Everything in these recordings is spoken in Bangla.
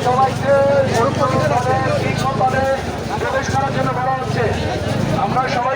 সবাইকে প্রবেশ করার জন্য বলা হচ্ছে। আমরা সবাই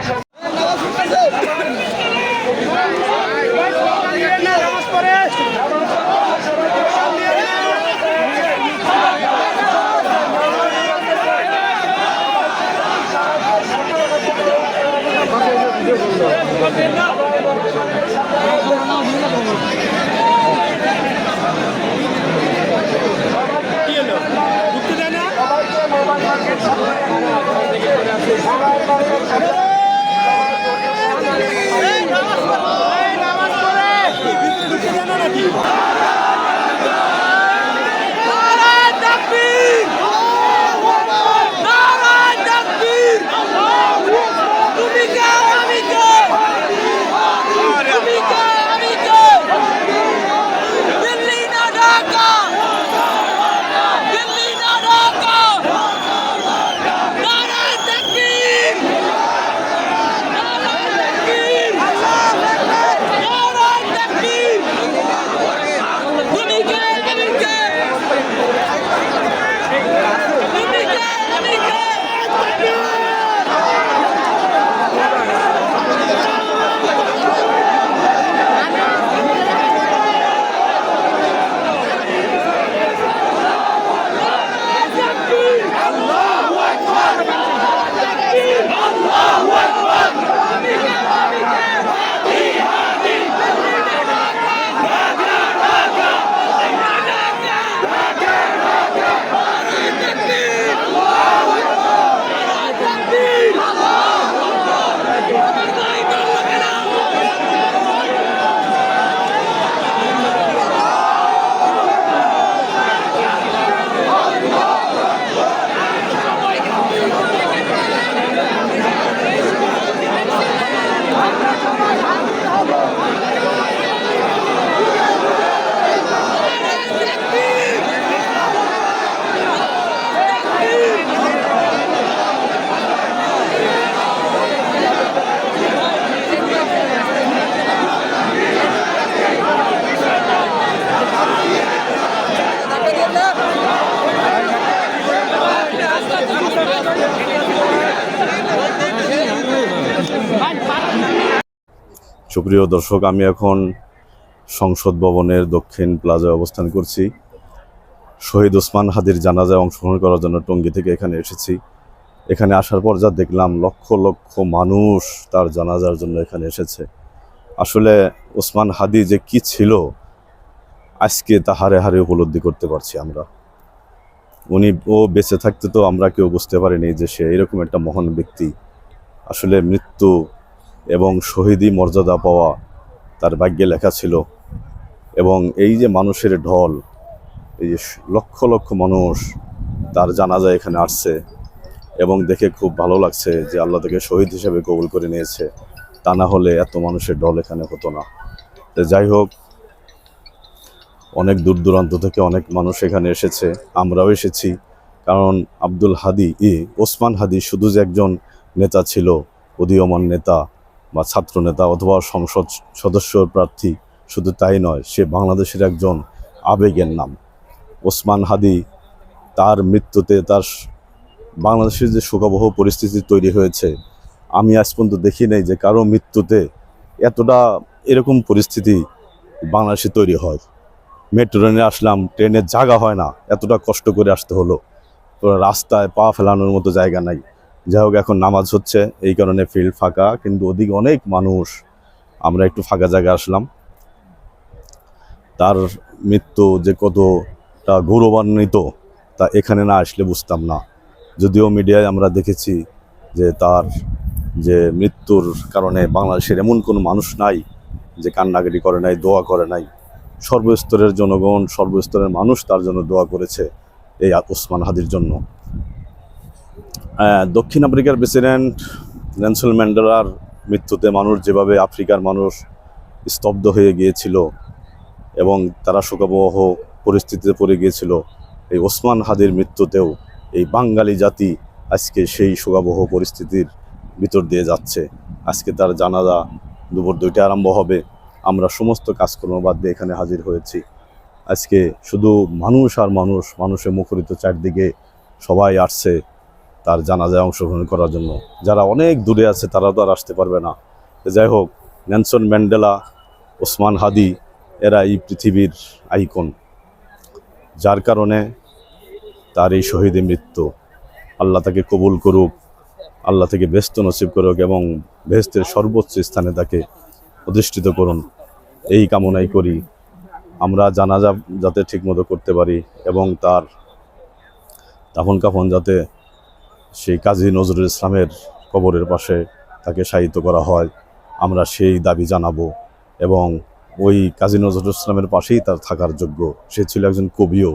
সুপ্রিয় দর্শক, আমি এখন সংসদ ভবনের দক্ষিণ প্লাজায় অবস্থান করছি। শহীদ ওসমান হাদির জানাজায় অংশগ্রহণ করার জন্য টঙ্গী থেকে এখানে এসেছি। এখানে আসার পর যা দেখলাম, লক্ষ লক্ষ মানুষ তার জানাজার জন্য এখানে এসেছে। আসলে ওসমান হাদি যে কি ছিল আজকে তা হারে হারে উপলব্ধি করতে পারছি আমরা। ও বেঁচে থাকতে তো আমরা কেউ বুঝতে পারিনি যে সে এরকম একটা মহান ব্যক্তি। আসলে মৃত্যু এবং শহীদি মর্যাদা পাওয়া তার ভাগ্যে লেখা ছিল। এবং এই যে মানুষের ঢল, এই যে লক্ষ লক্ষ মানুষ তার জানাজায় এখানে আসছে এবং দেখে খুব ভালো লাগছে যে আল্লাহ তাকে শহীদ হিসেবে কবুল করে নিয়েছে। তা না হলে এত মানুষের ঢল এখানে হতো না। যাই হোক, অনেক দূর দূরান্ত থেকে অনেক মানুষ এখানে এসেছে, আমরাও এসেছি। কারণ ওসমান হাদি শুধু যে একজন নেতা ছিল, উদীয়মান নেতা বা ছাত্র নেতা অথবা সংসদ সদস্য প্রার্থী, শুধু তাই নয়, সে বাংলাদেশের একজন আবেগের নাম। ওসমান হাদি তার মৃত্যুতে তার বাংলাদেশের যে শোকাবহ পরিস্থিতি তৈরি হয়েছে, আমি আজ পর্যন্ত দেখি নাই যে কারো মৃত্যুতে এতটা এরকম পরিস্থিতি বাংলাদেশে তৈরি হয়। মেট্রো ট্রেনে আসলাম, ট্রেনের জায়গা হয় না, এতটা কষ্ট করে আসতে হলো। তো রাস্তায় পা ফেলানোর মতো জায়গা নাই। যাই হোক, এখন নামাজ হচ্ছে, এই কারণে ফিল্ড ফাঁকা, কিন্তু ওদিকে অনেক মানুষ। আমরা একটু ফাঁকা জায়গায় আসলাম। তার মৃত্যু যে কতটা গৌরবান্বিত তা এখানে না আসলে বুঝতাম না। যদিও মিডিয়ায় আমরা দেখেছি যে তার যে মৃত্যুর কারণে বাংলাদেশের এমন কোনো মানুষ নাই যে কান্নাকাটি করে নাই, দোয়া করে নাই। সর্বস্তরের জনগণ, সর্বস্তরের মানুষ তার জন্য দোয়া করেছে, এই ওসমান হাদির জন্য। দক্ষিণ আফ্রিকার প্রেসিডেন্ট নেলসন ম্যান্ডেলার মৃত্যুতে মানুষ যেভাবে আফ্রিকার মানুষ স্তব্ধ হয়ে গিয়েছিল এবং তারা শোকাবহ পরিস্থিতিতে পড়ে গিয়েছিল, এই ওসমান হাদির মৃত্যুতেও এই বাঙালি জাতি আজকে সেই শোকাবহ পরিস্থিতির ভিতর দিয়ে যাচ্ছে। আজকে তার জানাজা দুপুর 2টায় আরম্ভ হবে। আমরা সমস্ত কাজকর্ম বাদ দিয়ে এখানে হাজির হয়েছি। আজকে শুধু মানুষ আর মানুষ, মানুষে মুখরিত চারদিকে, সবাই আসছে তার জানাজায় অংশগ্রহণ করার জন্য। যারা অনেক দূরে আছে তারা তো আর আসতে পারবে না। যাই হোক, নেলসন ম্যান্ডেলা, ওসমান হাদি এরা এই পৃথিবীর আইকন, যার কারণে তার এই শহীদে মৃত্যু। আল্লাহ তাকে কবুল করুক, আল্লাহ থেকে বেহেশত নসিব করুক এবং বেহেশতের সর্বোচ্চ স্থানে তাকে অধিষ্ঠিত করুন, এই কামনাই করি। আমরা জানাজা যাতে ঠিকমতো করতে পারি এবং তার দাফন কাফন যাতে সেই কাজী নজরুল ইসলামের কবরের পাশে তাকে শায়িত করা হয়, আমরা সেই দাবি জানাবো। এবং ওই কাজী নজরুল ইসলামের পাশেই তার থাকার যোগ্য। সে ছিল একজন কবিও।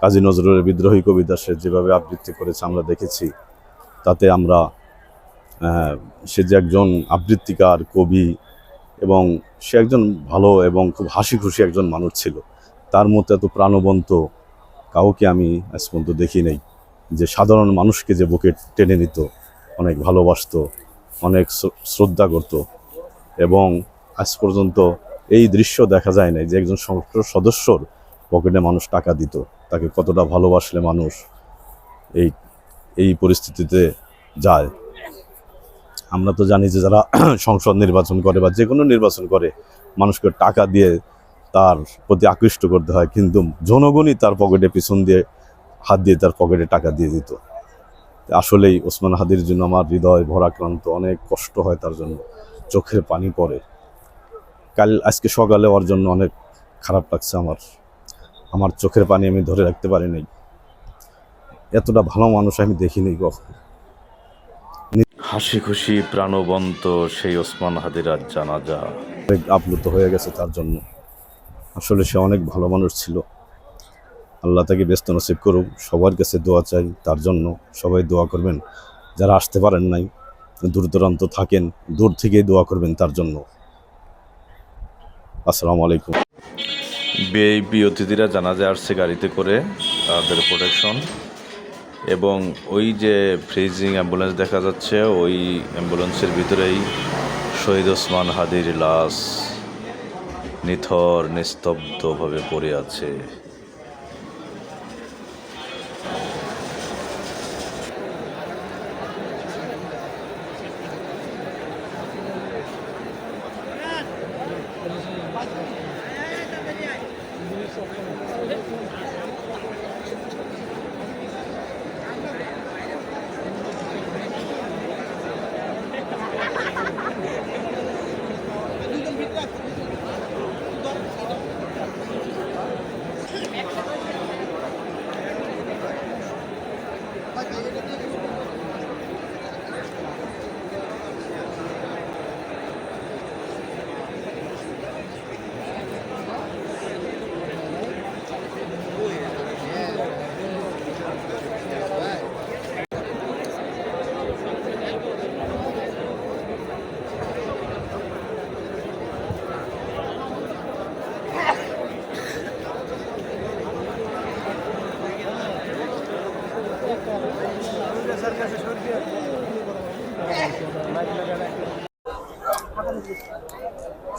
কাজী নজরুলের বিদ্রোহী কবিতা সে যেভাবে আবৃত্তি করেছে আমরা দেখেছি, তাতে আমরা সে যে একজন আবৃত্তিকার, কবি এবং সে একজন ভালো এবং খুব হাসি খুশি একজন মানুষ ছিল। তার মতো এত প্রাণবন্ত কাউকে আমি আজ পর্যন্ত দেখি নাই, যে সাধারণ মানুষকে যে বুকে টেনে নিত, অনেক ভালোবাসতো, অনেক শ্রদ্ধা করত। এবং আজ পর্যন্ত এই দৃশ্য দেখা যায় না যে একজন সংসদ সদস্যর পকেটে মানুষ টাকা দিত। তাকে কতটা ভালোবাসলে মানুষ এই এই পরিস্থিতিতে যায়। আমরা তো জানি যে যারা সংসদ নির্বাচন করে বা যে কোনো নির্বাচন করে, মানুষকে টাকা দিয়ে তার প্রতি আকৃষ্ট করতে হয়, কিন্তু জনগণই তার পকেটে পিছন দিয়ে হাত দিয়ে তার পকেটে টাকা দিয়ে দিত। আসলেই ওসমান হাদির জন্য আমার হৃদয় ভরাক্রান্ত, অনেক কষ্ট হয় তার জন্য, চোখের পানি পড়ে। আজকে সকালে ওর জন্য অনেক খারাপ লাগছে আমার চোখের পানি আমি ধরে রাখতে পারি নাই। এতটা ভালো মানুষ আমি দেখিনি কখনো। হাসি খুশি প্রাণবন্ত সেই ওসমান হাদির আজ জানাজা, আপ্লুত হয়ে গেছে তার জন্য। আসলে সে অনেক ভালো মানুষ ছিল। আল্লাহ তাকে ব্যস্ত নসিব করুক। সবার কাছে দোয়া চাই তার জন্য, সবাই দোয়া করবেন। যারা আসতে পারেন নাই, দূর দূরান্ত থাকেন, দূর থেকেই দোয়া করবেন তার জন্য। আসসালামু আলাইকুম। ভিআইপি অতিথিরা জানাজা আসছে গাড়িতে করে, তাদের প্রোটেকশন এবং ওই যে ফ্রিজিং অ্যাম্বুলেন্স দেখা যাচ্ছে, ওই অ্যাম্বুলেন্সের ভিতরেই শহীদ ওসমান হাদির লাশ নিথর নিস্তব্ধভাবে পড়ে আছে।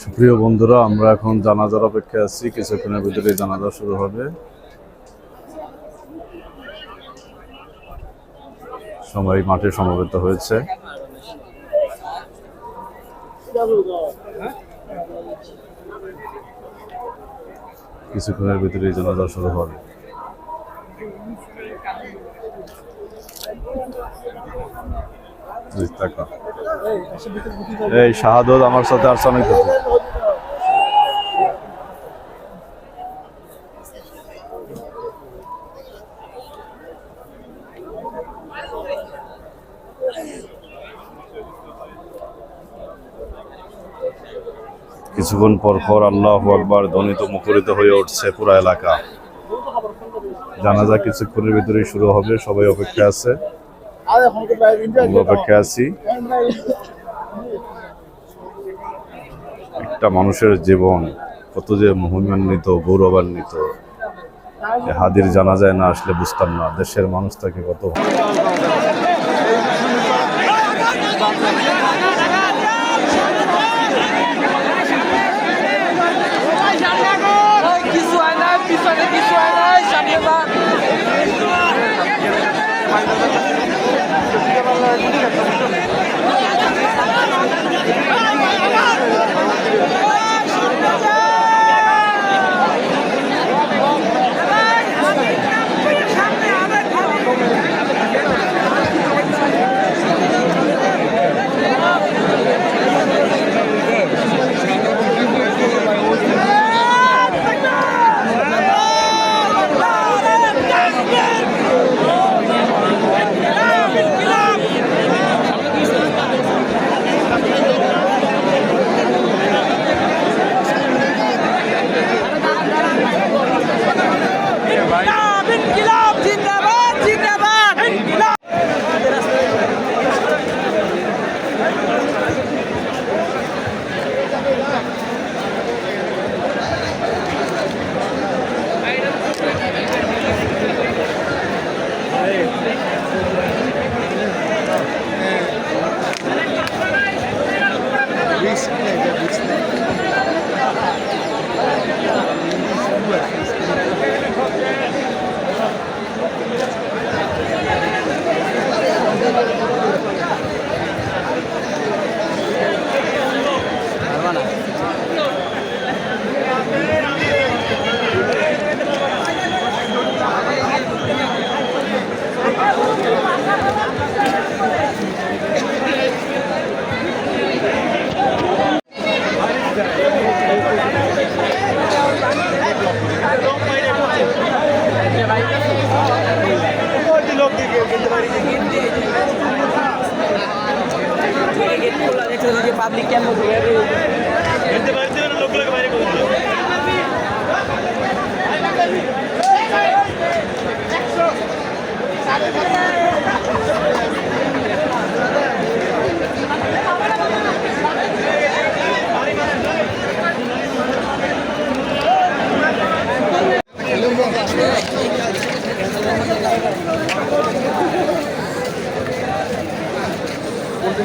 সুপ্রিয় বন্ধুরা, আমরা এখন জানাজার অপেক্ষায় আছি। কিছুক্ষণের ভিতরে জানাজা শুরু হবে। সবাই মাঠে সমবেত হয়েছে। কিছুক্ষণের ভিতরে জানাজা শুরু হবে। এই শাহাদত আমার সাথে আসছে অনেক কিছু। কিছুক্ষণ পর পর আল্লাহু আকবার ধ্বনিত মুখরিত হয়ে উঠছে পুরো এলাকা। জানাজা কিছুক্ষণের ভিতরেই শুরু হবে, সবাই অপেক্ষা আছে। আমরা অপেক্ষায় আছি। একটা মানুষের জীবন কত যে মহিমান্বিত, গৌরবান্বিত, হাদির জানাজায় না আসলে বুঝতাম না দেশের মানুষ তাকে কত। কিছু হয় না, পিছনে কিছু হয় না, সামনে যান। পাবলিক কেমন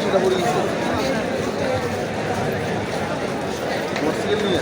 সেটা বলে দিচ্ছে নিয়ে